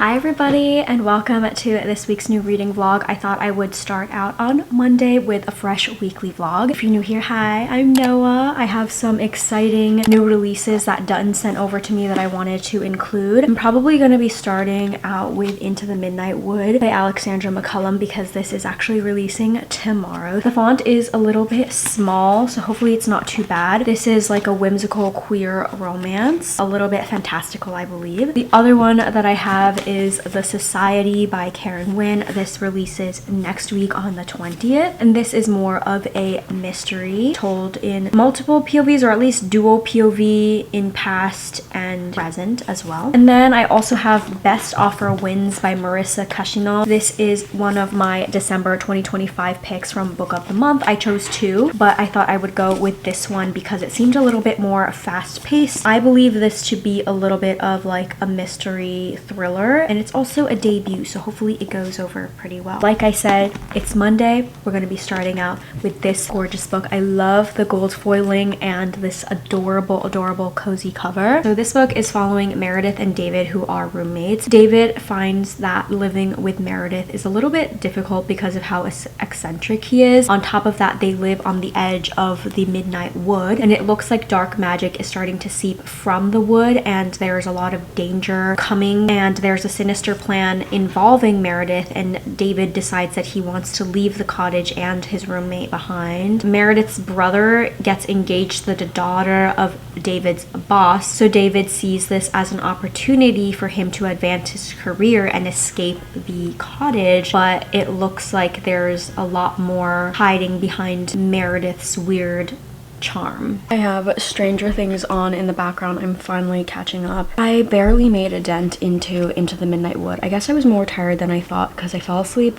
Hi everybody and welcome to this week's new reading vlog. I thought I would start out on Monday with a fresh weekly vlog. If you're new here, hi, I'm Noah. I have some exciting new releases that Dutton sent over to me that I wanted to include. I'm probably going to be starting out with Into the Midnight Wood by Alexandra McCollum because this is actually releasing tomorrow. The font is a little bit small, so hopefully it's not too bad. This is like a whimsical queer romance, a little bit fantastical, I believe. The other one that I have is The Society by Winn. This releases next week on the 20th, and this is more of a mystery told in multiple POVs, or at least dual POV in past and present as well. And then I also have Best Offer Wins by Marisa, Kashino. This is one of my December 2025 picks from Book of the Month. I chose two, but I thought I would go with this one because it seemed a little bit more fast-paced. I believe this to be a little bit of like a mystery thriller, and it's also a debut, so hopefully it goes over pretty well. Like I said, it's Monday. We're going to be starting out with this gorgeous book. I love the gold foiling and this adorable cozy cover. So this book is following Meredith and David, who are roommates. David finds that living with Meredith is a little bit difficult because of how eccentric he is. On top of that, they live on the edge of the Midnight Wood, and it looks like dark magic is starting to seep from the wood, and there's a lot of danger coming, and there's a sinister plan involving Meredith, and David decides that he wants to leave the cottage and his roommate behind. Meredith's brother gets engaged to the daughter of David's boss, so David sees this as an opportunity for him to advance his career and escape the cottage, but it looks like there's a lot more hiding behind Meredith's weird charm. I have Stranger Things on in the background. I'm finally catching up. I barely made a dent into the Midnight Wood. I guess I was more tired than I thought because I fell asleep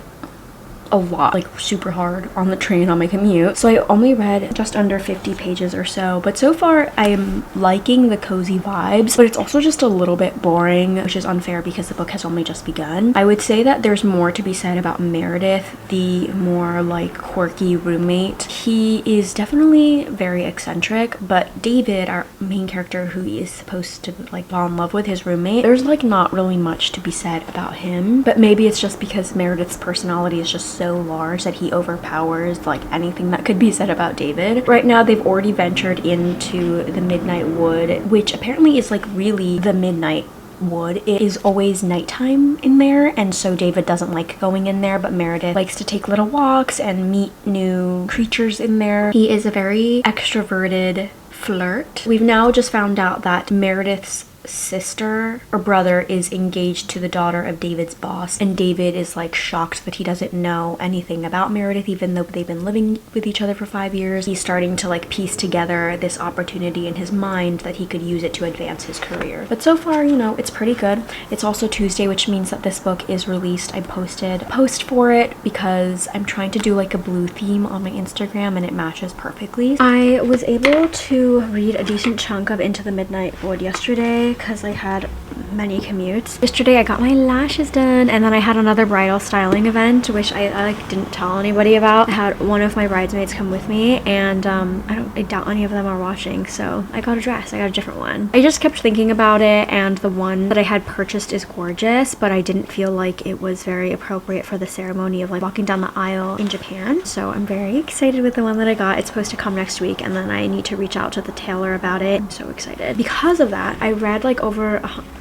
a lot, like super hard on the train on my commute. So I only read just under 50 pages or so, but so far I am liking the cozy vibes, but it's also just a little bit boring, which is unfair because the book has only just begun. I would say that there's more to be said about Meredith, the more like quirky roommate. He is definitely very eccentric, but David, our main character who is supposed to like fall in love with his roommate, there's like not really much to be said about him, but maybe it's just because Meredith's personality is just so large that he overpowers like anything that could be said about David. Right now they've already ventured into the Midnight Wood, which apparently is like really the Midnight Wood. It is always nighttime in there, and so David doesn't like going in there, but Meredith likes to take little walks and meet new creatures in there. He is a very extroverted flirt. We've now just found out that Meredith's sister or brother is engaged to the daughter of David's boss, and David is like shocked that he doesn't know anything about Meredith even though they've been living with each other for 5 years. He's starting to like piece together this opportunity in his mind that he could use it to advance his career. But so far, you know, it's pretty good. It's also Tuesday, which means that this book is released. I posted a post for it because I'm trying to do like a blue theme on my Instagram and it matches perfectly. I was able to read a decent chunk of Into the Midnight Wood yesterday because I had many commutes. Yesterday I got my lashes done, and then I had another bridal styling event which I like didn't tell anybody about. I had one of my bridesmaids come with me, and I doubt any of them are watching, so I got a dress. I got a different one. I just kept thinking about it, and the one that I had purchased is gorgeous, but I didn't feel like it was very appropriate for the ceremony of like walking down the aisle in Japan. So I'm very excited with the one that I got. It's supposed to come next week, and then I need to reach out to the tailor about it. I'm so excited. Because of that, I read like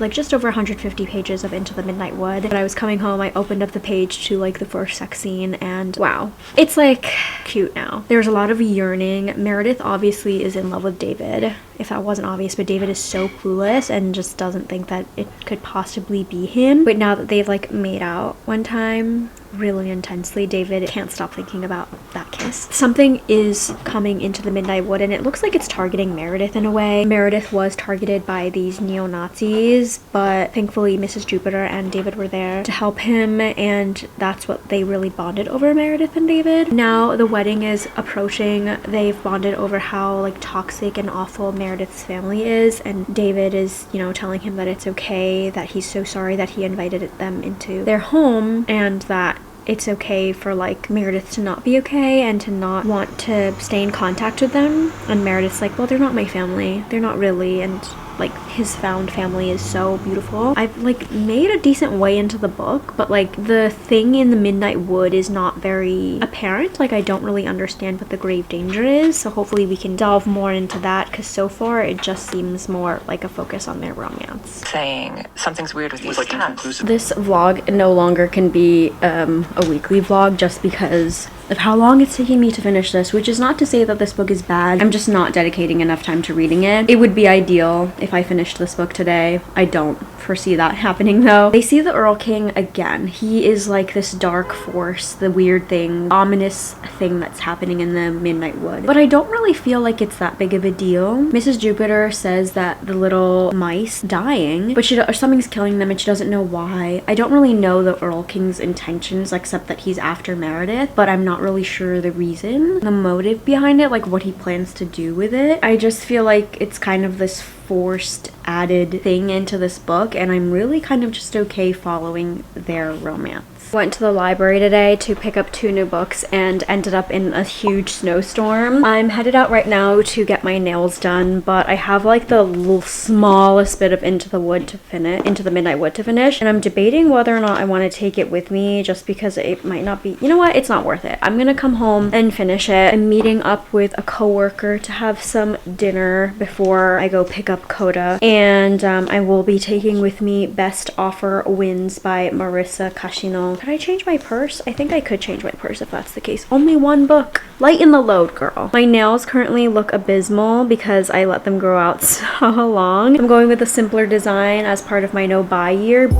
just over 150 pages of Into the Midnight Wood. When I was coming home, I opened up the page to like the first sex scene, and wow, it's like cute now. There's a lot of yearning. Meredith obviously is in love with David, if that wasn't obvious, but David is so clueless and just doesn't think that it could possibly be him. But now that they've like made out one time really intensely, David can't stop thinking about that kiss. Something is coming into the Midnight Wood, and it looks like it's targeting Meredith in a way. Meredith was targeted by these neo-Nazis, but thankfully Mrs. Jupiter and David were there to help him, and that's what they really bonded over, Meredith and David. Now the wedding is approaching. They've bonded over how like toxic and awful Meredith's family is, and David is, you know, telling him that it's okay, that he's so sorry that he invited them into their home, and that it's okay for like Meredith to not be okay and to not want to stay in contact with them. And Meredith's like, well, they're not my family, they're not really, and like his found family is so beautiful. I've like made a decent way into the book, but like the thing in the Midnight Wood is not very apparent. Like I don't really understand what the grave danger is, so hopefully we can delve more into that, because so far it just seems more like a focus on their romance. Saying something's weird with these stamps. This vlog no longer can be a weekly vlog just because of how long it's taking me to finish this, which is not to say that this book is bad. I'm just not dedicating enough time to reading it. It would be ideal if I finished this book today. I don't foresee that happening though. They see the Earl King again. He is like this dark force, the weird thing, ominous thing that's happening in the Midnight Wood. But I don't really feel like it's that big of a deal. Mrs. Jupiter says that the little mice dying, but or something's killing them and she doesn't know why. I don't really know the Earl King's intentions except that he's after Meredith, but I'm not really sure the reason, the motive behind it, like what he plans to do with it. I just feel like it's kind of this forced added thing into this book, and I'm really kind of just okay following their romance. Went to the library today to pick up 2 new books and ended up in a huge snowstorm. I'm headed out right now to get my nails done, but I have like the smallest bit of Into the Midnight Wood to finish, and I'm debating whether or not I want to take it with me just because it might not be, you know what, it's not worth it. I'm gonna come home and finish it. I'm meeting up with a coworker to have some dinner before I go pick up Coda, and I will be taking with me Best Offer Wins by Marisa Kashino. Could I change my purse? I think I could change my purse if that's the case. Only 1 book. Lighten the load, girl. My nails currently look abysmal because I let them grow out so long. I'm going with a simpler design as part of my no buy year.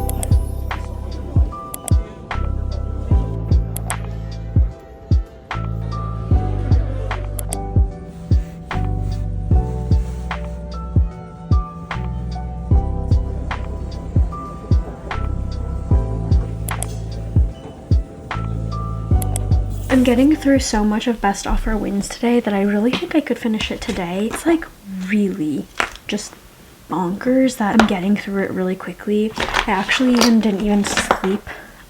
I'm getting through so much of Best Offer Wins today that I really think I could finish it today. It's like really just bonkers that I'm getting through it really quickly. I actually didn't sleep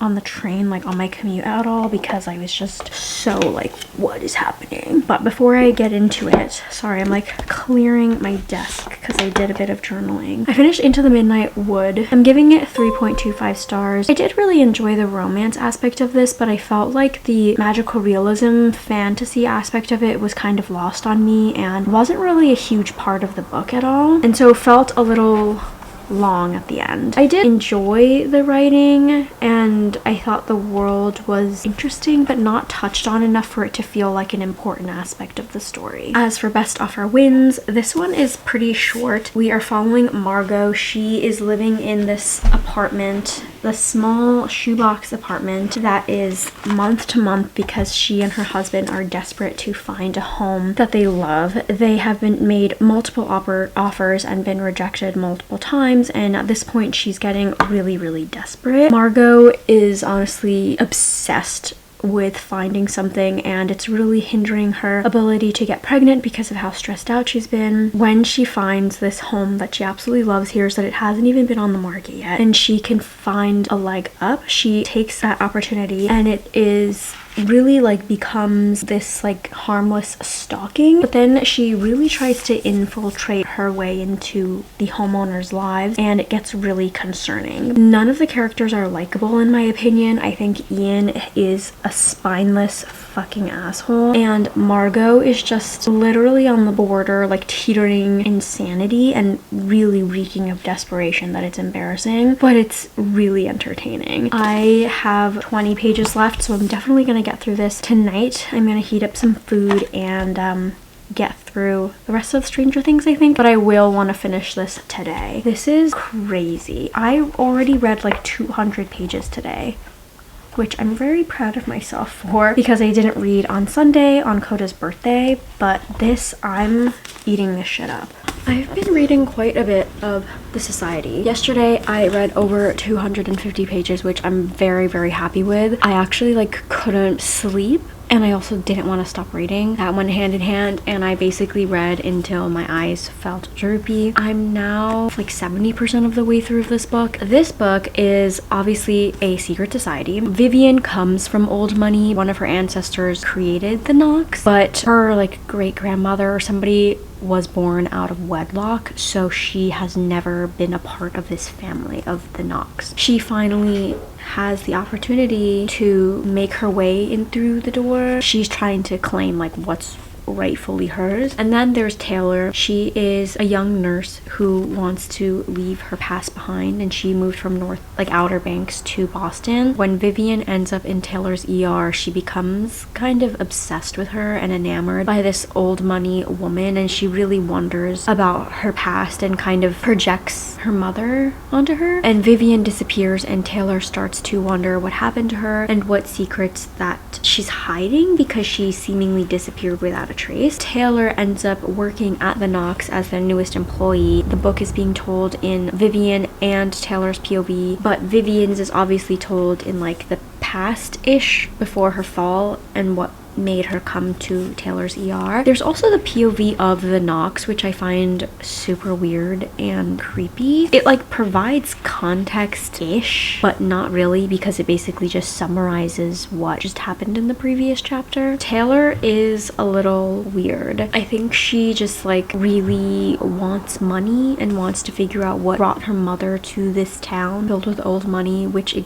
on the train, like on my commute at all, because I was just so like, what is happening? But before I get into it, sorry, I'm like clearing my desk because I did a bit of journaling. I finished Into the Midnight Wood. I'm giving it 3.25 stars. I did really enjoy the romance aspect of this, but I felt like the magical realism fantasy aspect of it was kind of lost on me and wasn't really a huge part of the book at all, and so it felt a little long at the end. I did enjoy the writing and I thought the world was interesting but not touched on enough for it to feel like an important aspect of the story. As for Best Offer Wins, this one is pretty short. We are following Margot. She is living in this apartment, the small shoebox apartment that is month to month because she and her husband are desperate to find a home that they love. They have been made multiple offers and been rejected multiple times, and at this point she's getting really desperate. Margot is honestly obsessed with finding something, and it's really hindering her ability to get pregnant because of how stressed out she's been. When she finds this home that she absolutely loves, hears that it hasn't even been on the market yet and she can find a leg up, she takes that opportunity, and it is really like becomes this like harmless stalking, but then she really tries to infiltrate her way into the homeowners' lives and it gets really concerning. None of the characters are likable in my opinion. I think Ian is a spineless fucking asshole and Margot is just literally on the border, like teetering insanity and really reeking of desperation that it's embarrassing, but it's really entertaining. I have 20 pages left, so I'm definitely gonna get through this tonight. I'm gonna heat up some food and get through the rest of Stranger Things, I think, but I will want to finish this today. This is crazy. I already read like 200 pages today, which I'm very proud of myself for because I didn't read on Sunday on Coda's birthday, but this, I'm eating this shit up. I've been reading quite a bit of The Society. Yesterday I read over 250 pages, which I'm very happy with. I actually like couldn't sleep and I also didn't want to stop reading. That went hand in hand and I basically read until my eyes felt droopy. I'm now like 70% of the way through this book. This book is obviously a secret society. Vivian comes from old money. One of her ancestors created the Knox, but her like great grandmother or somebody was born out of wedlock, so she has never been a part of this family of the Knox. She finally has the opportunity to make her way in through the door. She's trying to claim like what's rightfully hers. And then there's Taylor. She is a young nurse who wants to leave her past behind, and she moved from Outer Banks to Boston. When Vivian ends up in Taylor's ER, she becomes kind of obsessed with her and enamored by this old money woman, and she really wonders about her past and kind of projects her mother onto her. And Vivian disappears, and Taylor starts to wonder what happened to her and what secrets that she's hiding because she seemingly disappeared without a trace. Taylor ends up working at the Knox as their newest employee. The book is being told in Vivian and Taylor's POV, but Vivian's is obviously told in like the past-ish before her fall and what made her come to Taylor's ER. There's also the POV of the Knox, which I find super weird and creepy. It like provides context-ish, but not really, because it basically just summarizes what just happened in the previous chapter. Taylor is a little weird. I think she just like really wants money and wants to figure out what brought her mother to this town filled with old money, which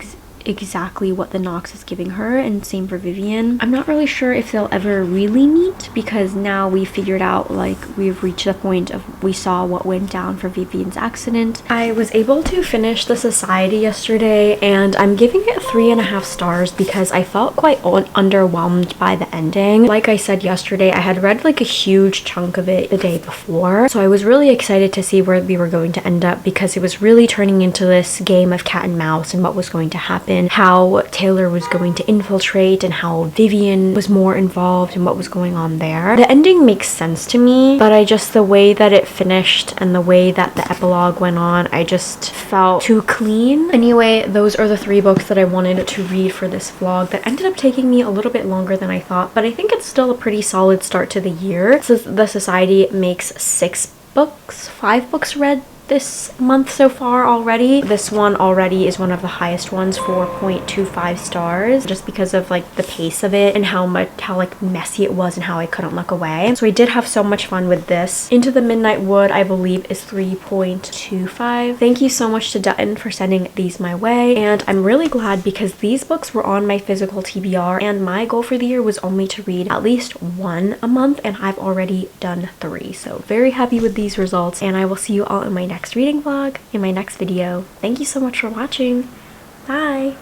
exactly what the Knox is giving her, and same for Vivian. I'm not really sure if they'll ever really meet, because now we figured out, like, we've reached the point of we saw what went down for Vivian's accident. I was able to finish The Society yesterday, and I'm giving it 3.5 stars because I felt quite underwhelmed by the ending. Like I said yesterday, I had read like a huge chunk of it the day before, so I was really excited to see where we were going to end up, because it was really turning into this game of cat and mouse and what was going to happen, how Taylor was going to infiltrate, and how Vivian was more involved in what was going on there. The ending makes sense to me, but the way that it finished and the way that the epilogue went on, I just felt too clean. Anyway, those are the 3 books that I wanted to read for this vlog that ended up taking me a little bit longer than I thought, but I think it's still a pretty solid start to the year. So The Society makes 5 books read this month so far already. This one already is one of the highest ones, 4.25 stars, just because of like the pace of it and how like messy it was and how I couldn't look away. So I did have so much fun with this. Into the Midnight Wood, I believe, is 3.25. Thank you so much to Dutton for sending these my way, and I'm really glad because these books were on my physical TBR, and my goal for the year was only to read at least 1 a month, and I've already done 3. So very happy with these results, and I will see you all in my next reading vlog, in my next video. Thank you so much for watching. Bye!